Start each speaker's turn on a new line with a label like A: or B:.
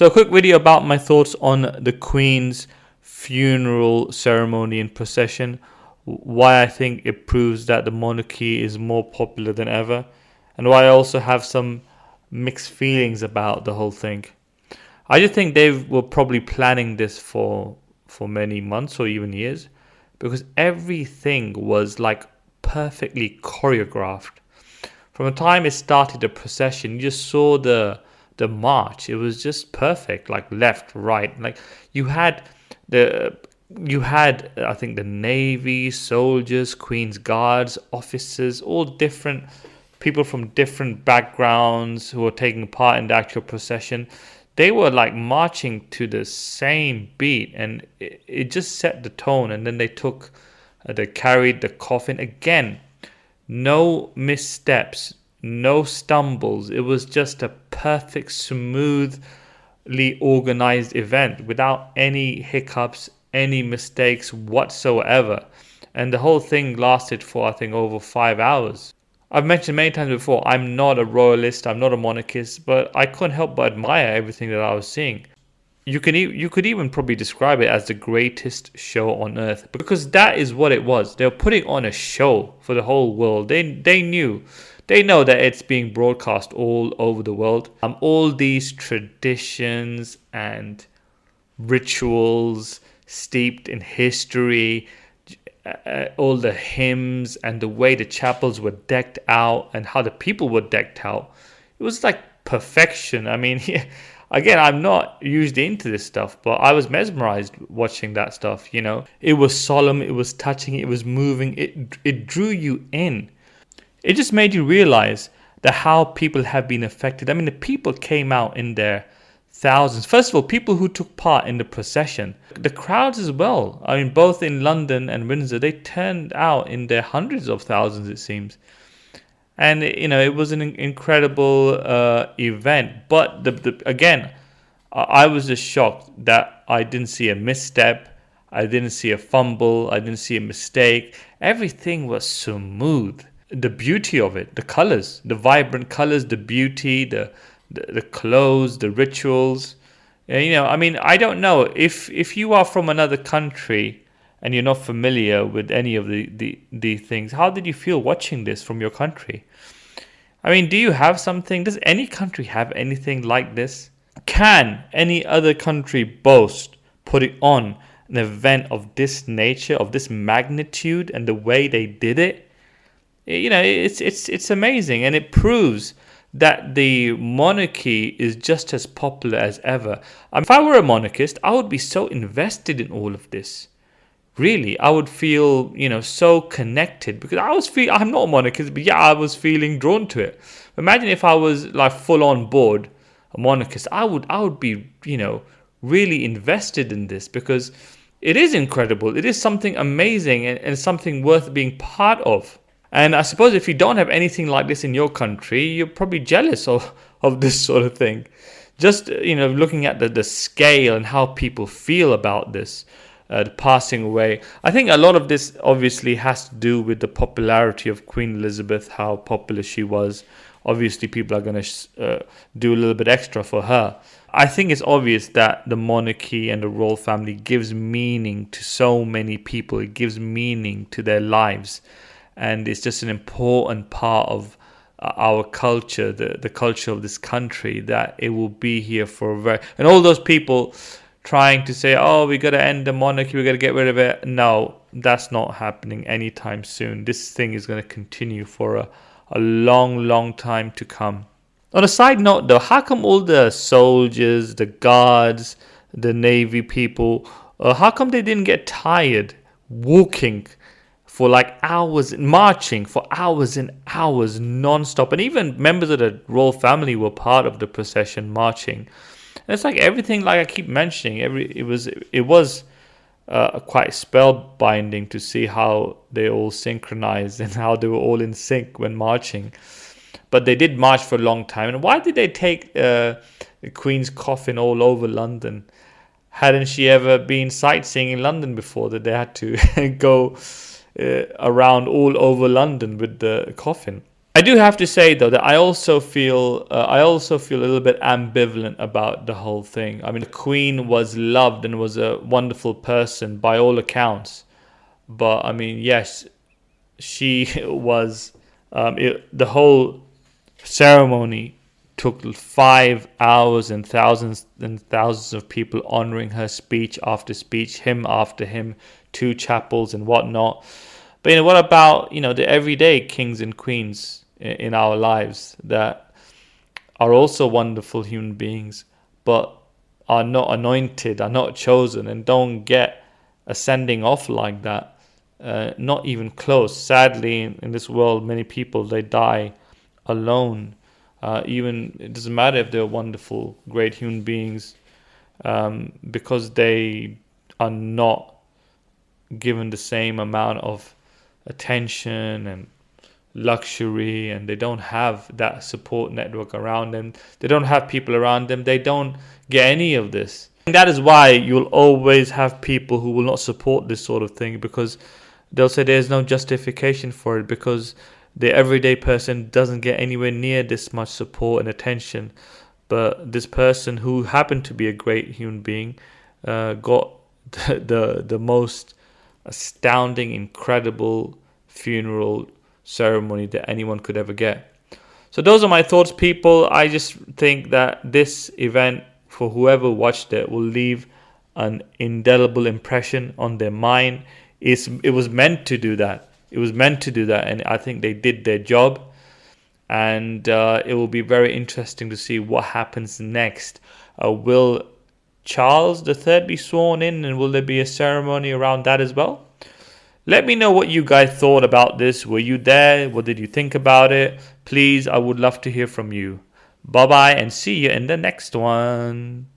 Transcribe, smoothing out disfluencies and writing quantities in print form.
A: So a quick video about my thoughts on the Queen's funeral ceremony and procession, why I think it proves that the monarchy is more popular than ever, and why I also have some mixed feelings about the whole thing. I just think they were probably planning this for many months or even years, because everything was like perfectly choreographed. From the time it started the procession, you just saw the march. It was just perfect, like left, right. Like you had the I think the navy, soldiers, Queen's guards, officers, all different people from different backgrounds who were taking part in the actual procession. They were like marching to the same beat, and it just set the tone. And then they carried the coffin again. No missteps, no stumbles. It was just a perfect, smoothly organized event without any hiccups, any mistakes whatsoever. And the whole thing lasted for, I think, over 5 hours. I've mentioned many times before, I'm not a royalist, I'm not a monarchist, but I couldn't help but admire everything that I was seeing. You could even probably describe it as the greatest show on earth, because that is what it was. They were putting on a show for the whole world. They know that it's being broadcast all over the world. All these traditions and rituals steeped in history, all the hymns and the way the chapels were decked out and how the people were decked out. It was like perfection. I mean, again, I'm not usually into this stuff, but I was mesmerized watching that stuff, you know. It was solemn, it was touching, it was moving, it drew you in. It just made you realize that how people have been affected. I mean, the people came out in their thousands. First of all, people who took part in the procession, the crowds as well. I mean, both in London and Windsor, they turned out in their hundreds of thousands, it seems. And you know, it was an incredible event. But again, I was just shocked that I didn't see a misstep, I didn't see a fumble, I didn't see a mistake. Everything was smooth. The beauty of it, the colors, the vibrant colors, the beauty, the clothes, the rituals. You know, I mean, I don't know if you are from another country and you're not familiar with any of the things. How did you feel watching this from your country? I mean, do you have something? Does any country have anything like this? Can any other country boast putting on an event of this nature, of this magnitude, and the way they did it? You know, it's amazing, and it proves that the monarchy is just as popular as ever. If I were a monarchist, I would be so invested in all of this. Really, I would feel, you know, so connected, because I'm not a monarchist, but yeah, I was feeling drawn to it. Imagine if I was like full on board a monarchist. I would be, you know, really invested in this, because it is incredible. It is something amazing, and something worth being part of. And I suppose if you don't have anything like this in your country, you're probably jealous of this sort of thing. Just, you know, looking at the scale and how people feel about this, the passing away. I think a lot of this obviously has to do with the popularity of Queen Elizabeth, how popular she was. Obviously, people are going to do a little bit extra for her. I think it's obvious that the monarchy and the royal family gives meaning to so many people. It gives meaning to their lives. And it's just an important part of our culture, the culture of this country, that it will be here for and all those people trying to say, oh, we got to end the monarchy, we got to get rid of it. No, that's not happening anytime soon. This thing is going to continue for a long time to come. On a side note though, how come all the soldiers, the guards, the navy people, how come they didn't get tired walking for like hours, marching for hours and hours non-stop? And even members of the royal family were part of the procession marching. And it's like everything, like I keep mentioning, it was quite spellbinding to see how they all synchronized and how they were all in sync when marching. But they did march for a long time. And why did they take the Queen's coffin all over London? Hadn't she ever been sightseeing in London before, that they had to go around all over London with the coffin? I do have to say though that I also feel a little bit ambivalent about the whole thing. I mean, the Queen was loved and was a wonderful person by all accounts, but I mean, yes, she was. The whole ceremony took 5 hours and thousands of people honoring her speech after speech, hymn after hymn, 2 chapels and whatnot. But what about the everyday kings and queens in our lives that are also wonderful human beings, but are not anointed, are not chosen, and don't get a sending off like that? Not even close. Sadly, in this world, many people they die alone. Even it doesn't matter if they're wonderful, great human beings, because they are not given the same amount of attention and luxury, and they don't have that support network around them. They don't have people around them. They don't get any of this. And that is why you'll always have people who will not support this sort of thing, because they'll say there's no justification for it, because the everyday person doesn't get anywhere near this much support and attention. But this person who happened to be a great human being got the most astounding, incredible funeral ceremony that anyone could ever get. So those are my thoughts, people. I just think that this event, for whoever watched it, will leave an indelible impression on their mind. It was meant to do that. It was meant to do that, and I think they did their job. And it will be very interesting to see what happens next. Will Charles III be sworn in, and will there be a ceremony around that as well? Let me know what you guys thought about this. Were you there? What did you think about it? Please, I would love to hear from you. Bye bye, and see you in the next one.